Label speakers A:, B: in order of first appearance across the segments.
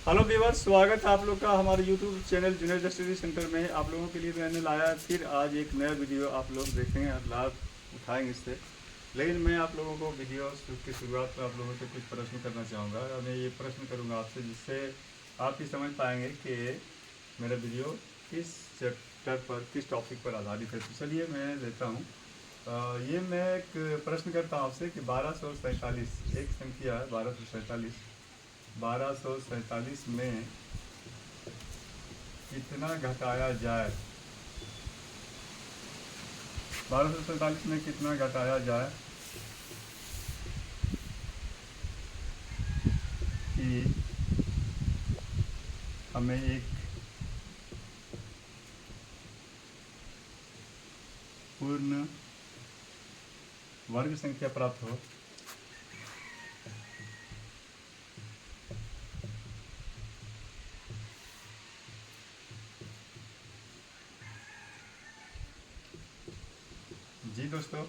A: Hello viewers, स्वागत है आप लोग का हमारे YouTube channel Junaid study centre में। आप लोगों के लिए मैंने लाया फिर आज एक नया वीडियो, आप लोग देखेंगे और लाभ उठाएंगे इससे। लेकिन मैं आप लोगों को वीडियो की शुरुआत में आप लोगों से कुछ प्रश्न करना चाहूँगा और मैं ये प्रश्न करूँगा आपसे, जिससे आप ही समझ पाएंगे कि मेरा वीडियो किस चैप्टर पर, किस टॉपिक पर आधारित है। तो चलिए मैं लेता हूँ। ये मैं एक प्रश्न करता हूँ आपसे कि 1247 एक संख्या है, 1247। 1247 में कितना घटाया जाए? 1247 में कितना घटाया जाए कि हमें एक पूर्ण वर्ग संख्या प्राप्त हो। जी दोस्तों,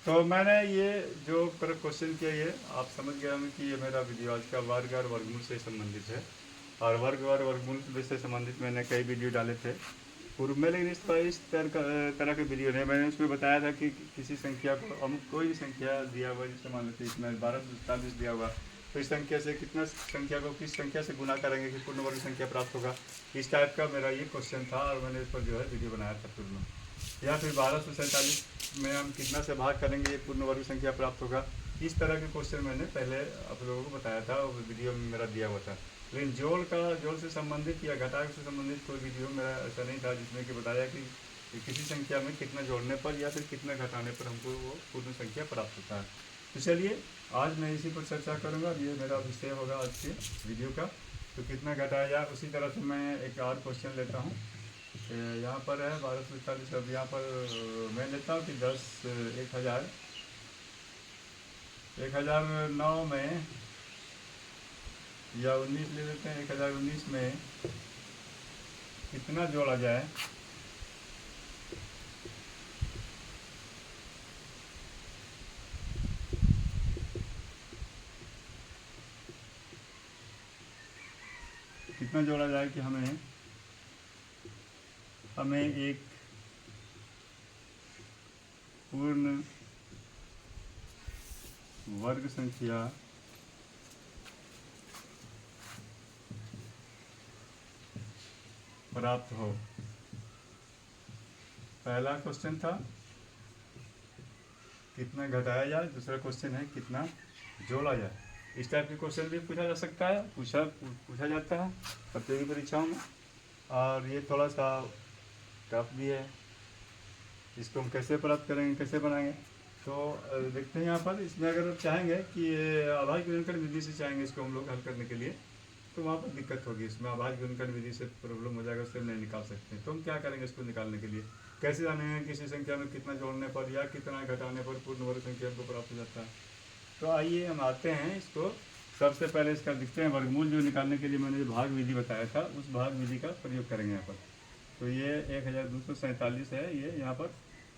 A: तो मैंने ये जो क्वेश्चन किया, ये आप समझ गए होंगे कि ये मेरा वीडियो आज का वर्ग और वर्गमूल से संबंधित है। और वर्ग और वर्गमूल से संबंधित मैंने कई वीडियो डाले थे पूर्व में, लेकिन इस तरह के वीडियो नहीं। मैंने उसमें बताया था कि किसी संख्या को, हम कोई भी संख्या दिया हुआ, जैसे मान लेते इसमें 1247 दिया हुआ, तो इस संख्या से कितना संख्या को किस संख्या से गुना करेंगे कि पूर्ण वर्ग संख्या प्राप्त होगा। इस टाइप का मेरा ये क्वेश्चन था और मैंने इस पर जो है वीडियो बनाया था पूर्व में। या फिर 1247 में हम कितना से भाग करेंगे ये पूर्ण वर्ग संख्या प्राप्त होगा। इस तरह के क्वेश्चन मैंने पहले आप लोगों को बताया था और वीडियो में मेरा दिया हुआ था। लेकिन जोड़ से संबंधित या घटाव से संबंधित कोई वीडियो मेरा ऐसा नहीं था जिसमें कि बताया कि किसी संख्या में कितना जोड़ने पर या फिर कितना घटाने पर हमको वो पूर्ण संख्या प्राप्त होता है। तो चलिए आज मैं इसी पर चर्चा करूँगा। ये मेरा विषय होगा आज के वीडियो का। तो कितना घटाया जाए, उसी तरह से मैं एक और क्वेश्चन लेता हूँ। यहाँ पर है 1240। अब यहाँ पर मैं लेता हूँ कि 1009 में या 19 ले लेते हैं। 1019 में कितना जोड़ा जाए? कितना जोड़ा जाए कि हमें एक पूर्ण वर्ग संख्या प्राप्त हो। पहला क्वेश्चन था कितना घटाया जाए, दूसरा क्वेश्चन है कितना जोड़ा जाए। इस टाइप के क्वेश्चन भी पूछा जा सकता है, पूछा जाता है प्रतियोगी परीक्षाओं में। और ये थोड़ा सा टफ भी है। इसको हम कैसे प्राप्त करेंगे, कैसे बनाएंगे, तो देखते हैं यहाँ पर। इसमें अगर आप चाहेंगे कि अभाज्य गुणनखंड विधि से चाहेंगे इसको हम लोग हल करने के लिए, तो वहाँ पर दिक्कत होगी। इसमें अभाज्य गुणनखंड विधि से प्रॉब्लम हो जाएगा, उससे नहीं निकाल सकते। तो हम क्या करेंगे इसको निकालने के लिए? कैसे जानेंगे किसी संख्या में कितना जोड़ने पर या कितना घटाने पर पूर्ण वर्ग संख्या हमको प्राप्त हो जाता है? तो आइए हम आते हैं इसको। सबसे पहले इसका दिखते हैं वर्गमूल जो निकालने के लिए मैंने जो भाग विधि बताया था, उस भाग विधि का प्रयोग करेंगे यहाँ पर। तो ये 1247 है ये यहाँ पर।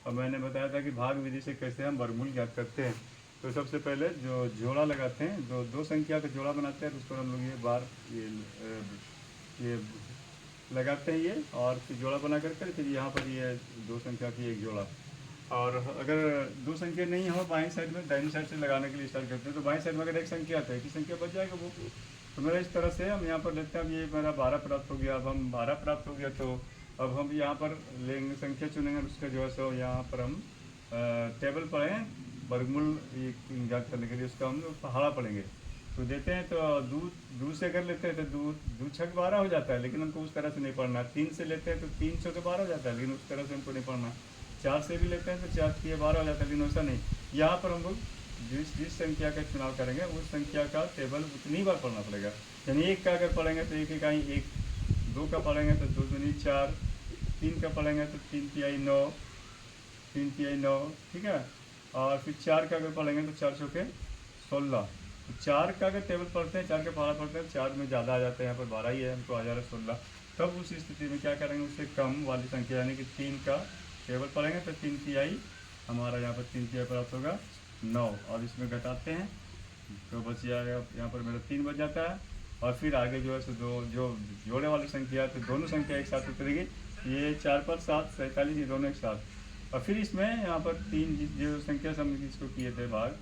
A: और मैंने बताया था कि भाग विधि से कैसे हम वर्गमूल ज्ञात करते हैं। तो सबसे पहले जो जोड़ा लगाते हैं, दो संख्या का जोड़ा बनाते हैं, तो उस पर हम लोग ये लगाते हैं ये, और फिर जोड़ा बना कर फिर यहाँ पर ये दो संख्या की एक जोड़ा। और अगर दो संख्या नहीं हो बाईं साइड में, दाहिनी साइड से लगाने के लिए स्टार्ट करते हैं, तो बाईं साइड में अगर एक संख्या आता है, एक संख्या बच जाएगा वो। तो मेरा इस तरह से हम यहाँ पर लेते हैं। अब ये मेरा 12 प्राप्त हो गया। अब हम 12 प्राप्त हो गया, तो अब हम यहाँ पर लेंगे, संख्या चुनेंगे, उसका जो है सो यहाँ पर हम टेबल पढ़ें वर्गमूल ज्ञात करने के लिए, उसका हम पहाड़ा पढ़ेंगे। तो देते हैं तो दो से कर लेते हैं तो दो छक 12 हो जाता है, लेकिन हमको उस तरह से नहीं पढ़ना। 3 से लेते हैं तो 3 छक 12 हो जाता है, लेकिन उस तरह से हमको नहीं पढ़ना। 4 से भी लेते हैं तो 4 3 12 हो जाता है, लेकिन वैसा नहीं। यहाँ पर हम लोग जिस संख्या का चुनाव करेंगे उस संख्या का टेबल उतनी बार पढ़ना पड़ेगा। यानी एक का अगर पढ़ेंगे तो एक इकाई एक, दो का पढ़ेंगे तो दो दूनी 4, 3 का पढ़ेंगे तो 3 तिहाई 9, 3 तिहाई 9, ठीक है। और फिर 4 का अगर पढ़ेंगे तो 4 चौके 16। तो 4 का अगर टेबल पढ़ते हैं, 4 का पहाड़ा पढ़ते हैं, 4 में ज़्यादा आ जाता है, यहाँ पर 12 ही है, हमको आ जा रहा है 16। तब उस स्थिति में क्या करेंगे, उससे कम वाली संख्या यानी कि 3 का टेबल पढ़ेंगे तो 3 तिहाई, हमारा यहाँ पर 3 तिहाई प्राप्त होगा 9। और इसमें घटाते हैं तो बच जाएगा, यहाँ पर मेरा 3 बच जाता है। और फिर आगे जो है सो दो जो जोड़े वाली संख्या है तो दोनों संख्या एक साथ उतरेगी। ये 4 पर 7 47 ये दोनों एक साथ। और फिर इसमें यहाँ पर तीन जो संख्या से हम इसको किए थे भाग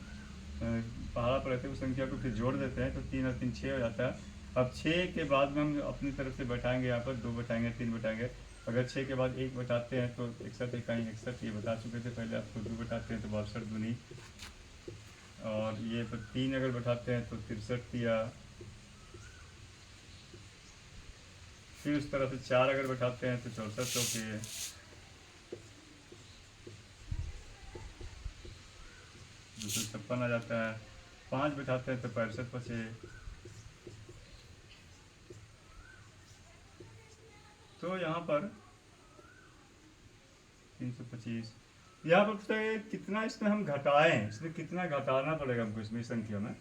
A: पहाड़ा पर रहते उस संख्या को फिर जोड़ देते हैं तो 3 और 3 6 हो जाता है। अब 6 के बाद में हम अपनी तरफ से बैठाएंगे, यहाँ पर 2 बैठाएंगे 3 बैठाएंगे। अगर 6 के बाद 1 बैठाते हैं तो 61 इकाई 61 ये बता चुके थे पहले, आपको 2 बैठाते हैं तो 62 दूनी, और ये तो 3 अगर बैठाते हैं तो 63 या फिर उस तरह से 4 अगर बैठाते हैं तो 64 चौके 256 आ जाता है। 5 बैठाते हैं तो 65 बचे। तो यहाँ पर 325 यहाँ पर कितना इसमें हम घटाएं, इसमें कितना घटाना पड़ेगा हमको इसमें संख्या में।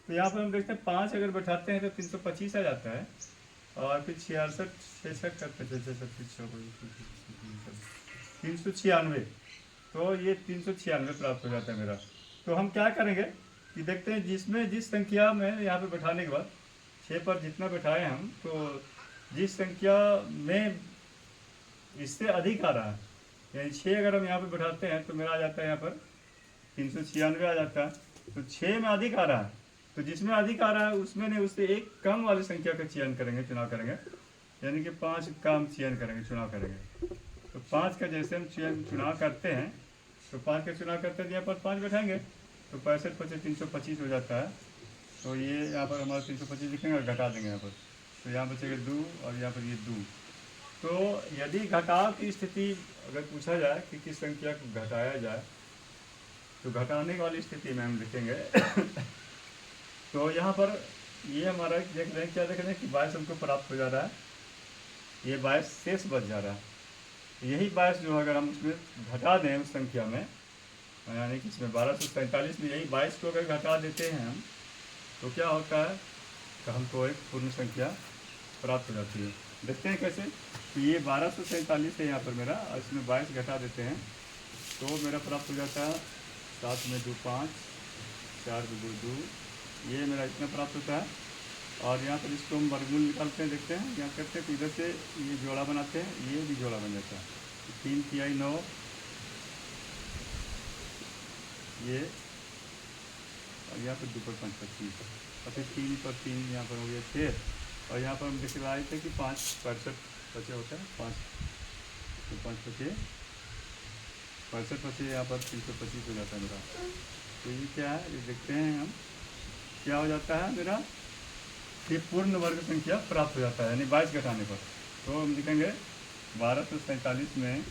A: तो यहाँ पर हम देखते हैं 5 अगर बैठाते हैं तो 325 आ जाता है, और फिर 66 66 करते 396, तो ये 396 प्राप्त हो जाता है मेरा। तो हम क्या करेंगे कि देखते हैं जिसमें जिस संख्या में यहाँ पे बैठाने के बाद 6 पर जितना बैठाए हम, तो जिस संख्या में इससे अधिक आ रहा है, यानी 6 अगर हम यहाँ पे बैठाते हैं तो मेरा आ जाता है यहाँ पर 396 आ जाता है। तो 6 में अधिक आ रहा है, तो जिसमें अधिक आ रहा है उसमें नहीं, उससे एक कम वाली संख्या का चयन करेंगे, चुनाव करेंगे, यानी कि 5 का हम चयन करेंगे, चुनाव करेंगे। तो 5 का जैसे हम चुनाव करते हैं तो 5 का चुनाव करते हैं तो यहाँ पर 5 बैठाएंगे तो 65 पचे 325 हो जाता है। तो ये यहाँ पर हमारा 325 लिखेंगे और घटा देंगे यहाँ पर, तो यहाँ बचेगा 2 और यहाँ पर ये 2। तो यदि घटाव की स्थिति अगर पूछा जाए कि किस संख्या को घटाया जाए तो घटाने वाली स्थिति में हम लिखेंगे तो यहाँ पर ये हमारा देख रहे हैं, क्या देख रहे हैं कि 22 हमको प्राप्त हो जा रहा है, ये 22 शेष बच जा रहा है। यही 22 जो अगर हम उसमें घटा दें उस संख्या में, यानी कि इसमें 1247 में यही 22 को अगर घटा देते हैं हम तो क्या होता है कि हमको एक पूर्ण संख्या प्राप्त हो जाती है। देखते हैं कैसे, तो ये 1247 है यहाँ पर मेरा, और इसमें 22 घटा देते हैं तो मेरा प्राप्त हो जाता है 7 में 2 5 4 2 2, ये मेरा इतना प्राप्त होता है। और यहाँ पर इसको हम वर्गमूल निकालते हैं, देखते हैं क्या करते हैं, तो इधर से ये जोड़ा बनाते हैं, ये भी जोड़ा बन जाता है, 3 तिहाई 9 ये, और यहाँ पर 2 पर 5 25, और फिर 3 पर 3 यहाँ पर हो गया 6, और यहाँ पर हम देख रहे थे कि 5 65 बचे होता है, 5 तो 5 बचे 65 बचे, यहाँ पर 325 हो जाता है मेरा। तो ये क्या है, ये देखते हैं हम क्या हो जाता है मेरा, ये पूर्ण वर्ग संख्या प्राप्त हो जाता है, यानी 22 घटाने पर। तो हम लिखेंगे 1247 में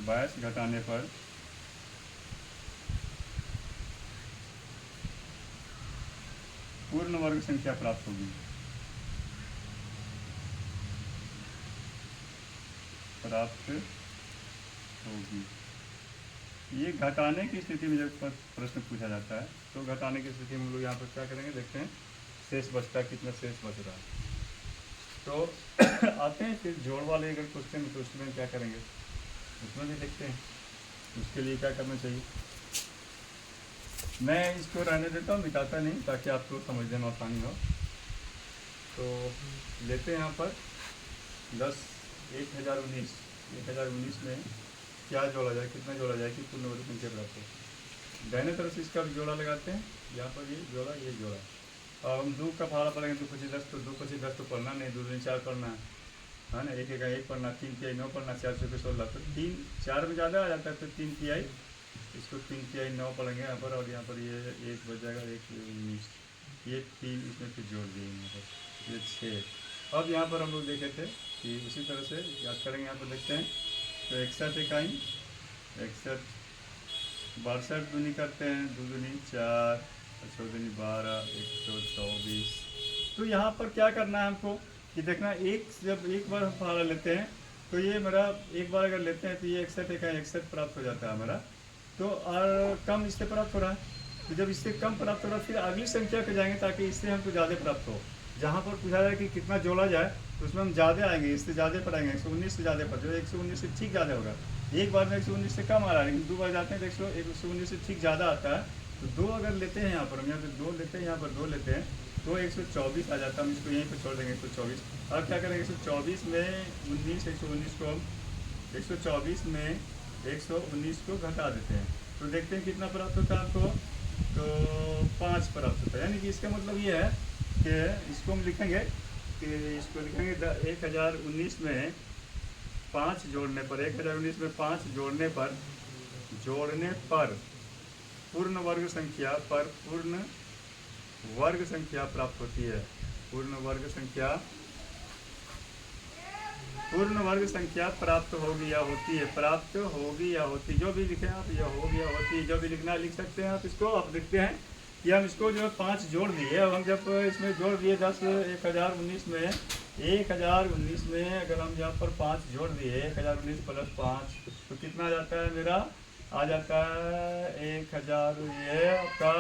A: 22 घटाने पर पूर्ण वर्ग संख्या प्राप्त होगी, ये घटाने की स्थिति में जब प्रश्न पूछा जाता है तो घटाने की स्थिति में हम लोग यहाँ पर क्या करेंगे, देखते हैं शेष बचता कितना शेष बच रहा है। तो आते हैं फिर जोड़ वाले अगर क्वेश्चन, तो उसमें क्या करेंगे उसमें भी देखते हैं उसके लिए क्या करना चाहिए। मैं इसको रहने देता हूँ, मिटाता नहीं, ताकि आपको समझने में आसानी हो। तो लेते हैं यहाँ पर 1019 में क्या जोड़ा जाए, कितना जोड़ा जाए कि पूर्ण वर्ग संख्या प्राप्त हो। दाहिने तरफ से इसका भी जोड़ा लगाते हैं, यहाँ पर ये जोड़ा ये जोड़ा, और हम 2 का भाड़ा पड़ेंगे 2 25 10, तो 2 25 10 तो पढ़ना नहीं, 2 4 पढ़ना है ना, 1 1 पढ़ना, 3 तिहाई 9 पढ़ना, 4 4 16, तो 3 4 में ज़्यादा आ जाता है, तो 3 तिहाई, इसको 3 तिहाई 9 पढ़ेंगे यहाँ पर, और यहाँ पर ये 1 बच जाएगा 1 19, ये 3 इसमें फिर जोड़ दिए यहाँ पर, ये 6। अब यहाँ पर हम लोग देखे थे कि उसी तरह से याद करेंगे, यहाँ पर देखते हैं तो 61 इकाई 61, 62 दूनी करते हैं, 2 दूनी 4, 6 दूनी 12, 124। तो यहाँ पर क्या करना है हमको कि देखना, जब एक बार हम पहाड़ा लेते हैं तो ये मेरा एक बार अगर लेते हैं तो ये 61 इकाई 61 प्राप्त हो जाता है हमारा। तो और कम इससे प्राप्त हो रहा है, तो जब इससे कम प्राप्त हो रहा है फिर अगली संख्या पे जाएंगे ताकि इससे हमको ज़्यादा प्राप्त हो। जहाँ पर पूछा जाए कि कितना जोड़ा जाए तो उसमें हम ज़्यादा आएंगे, इससे ज़्यादा पढ़ाएंगे, 119 से ज़्यादा पढ़, जो 119 से ठीक ज़्यादा होगा। एक बार में 119 से कम आ रहा है, लेकिन 2 बार जाते हैं तो 119 से ठीक ज़्यादा आता है, तो 2 अगर लेते हैं यहाँ पर, हम यहाँ पे 2 लेते हैं, यहाँ पर 2 लेते हैं तो 124 आ जाता है। हम इसको यहीं पर छोड़ देंगे 124। अब क्या करेंगे 124 में 19, 119 को हम 124 में 119 को घटा देते हैं तो देखते हैं कितना प्राप्त होता है आपको, तो 5 प्राप्त होता है। यानी कि इसका मतलब ये है कि इसको हम लिखेंगे कि इसको लिखेंगे 1019 में 5 जोड़ने पर, 1019 में 5 जोड़ने पर पूर्ण वर्ग संख्या प्राप्त होती है। पूर्ण वर्ग संख्या प्राप्त होगी या होती है, प्राप्त होगी या होती, जो भी लिखें आप, या होगी या होती, जो भी लिखना लिख सकते हैं आप इसको। आप देखते हैं कि हम इसको जो है 5 जोड़ दिए। अब हम जब इसमें जोड़ दिए 1019 में अगर हम यहाँ पर 5 जोड़ दिए, 1019 प्लस 5 तो कितना आ जाता है मेरा, आ जाता है 1000, ये आपका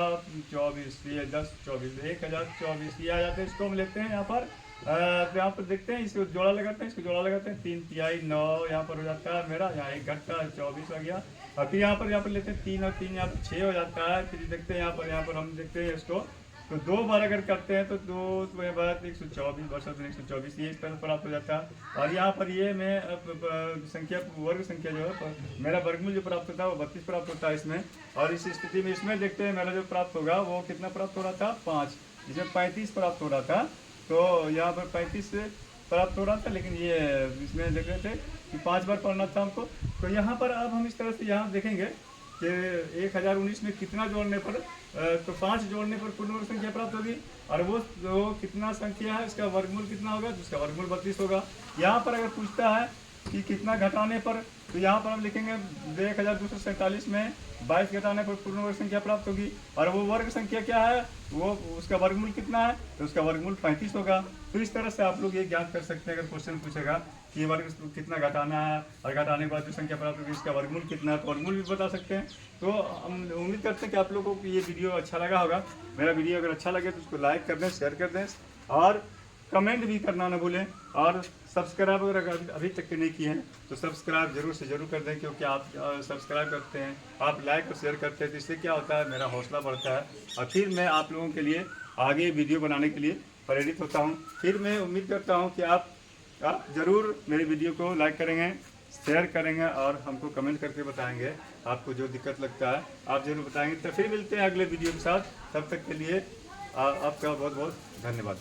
A: 24, ये 10 24 1024 ये आ जाता है। इसको हम लेते हैं यहाँ पर, तो यहाँ पर देखते हैं, इसको जोड़ा लगाते हैं, 3 तिहाई 9 यहाँ पर हो जाता है मेरा, यहाँ 1 घटता है 24 आ गया। और फिर यहाँ पर लेते हैं 3 और 3 यहाँ पर 6 हो जाता है। फिर देखते हैं यहाँ पर हम देखते हैं इसको, तो 2 बार अगर करते हैं तो 2 बार 124 वर्षों 124 ये इस तरह प्राप्त हो जाता है। और यहाँ पर ये मैं संख्या वर्ग संख्या जो है मेरा वर्गमूल जो प्राप्त होता है वो 32 प्राप्त होता है इसमें। और इस स्थिति में इसमें देखते हैं मेरा जो प्राप्त होगा वो कितना प्राप्त हो रहा था, 5, जिसमें 35 प्राप्त हो रहा था। तो यहाँ पर 35 प्राप्त हो रहा था, लेकिन ये इसमें देख रहे थे कि 5 बार पढ़ना था हमको। तो यहाँ पर अब हम इस तरह से यहाँ देखेंगे कि 1019 में कितना जोड़ने पर, तो 5 जोड़ने पर पूर्ण वर्ग संख्या प्राप्त होगी। और वो कितना संख्या है, इसका वर्गमूल कितना होगा, जिसका वर्गमूल 32 होगा। यहाँ पर अगर पूछता है कि कितना घटाने पर, तो यहाँ पर हम लिखेंगे 1247 में 22 घटाने पर पूर्ण वर्ग संख्या प्राप्त होगी। और वो वर्ग संख्या क्या है, वो उसका वर्गमूल कितना है, तो उसका वर्गमूल 35 होगा। तो इस तरह से आप लोग ये ज्ञात कर सकते हैं, अगर क्वेश्चन पूछेगा कि वर्ग कितना घटाना है और घटाने के बाद जो संख्या प्राप्त होगी इसका वर्गमूल कितना है, तो वर्गमूल भी बता सकते हैं। तो हम उम्मीद करते हैं कि आप लोगों को ये वीडियो अच्छा लगा होगा। मेरा वीडियो अगर अच्छा लगे तो उसको लाइक कर दें, शेयर कर दें और कमेंट भी करना ना भूलें। और सब्सक्राइब अगर अभी तक के नहीं किए हैं तो सब्सक्राइब जरूर से जरूर कर दें, क्योंकि आप सब्सक्राइब करते हैं, आप लाइक और शेयर करते हैं, तो इससे क्या होता है, मेरा हौसला बढ़ता है और फिर मैं आप लोगों के लिए आगे वीडियो बनाने के लिए प्रेरित होता हूं। फिर मैं उम्मीद करता हूं कि आप ज़रूर मेरे वीडियो को लाइक करेंगे, शेयर करेंगे और हमको कमेंट करके बताएंगे आपको जो दिक्कत लगता है आप ज़रूर बताएंगे। तो फिर मिलते हैं अगले वीडियो के साथ, तब तक के लिए आपका बहुत बहुत धन्यवाद।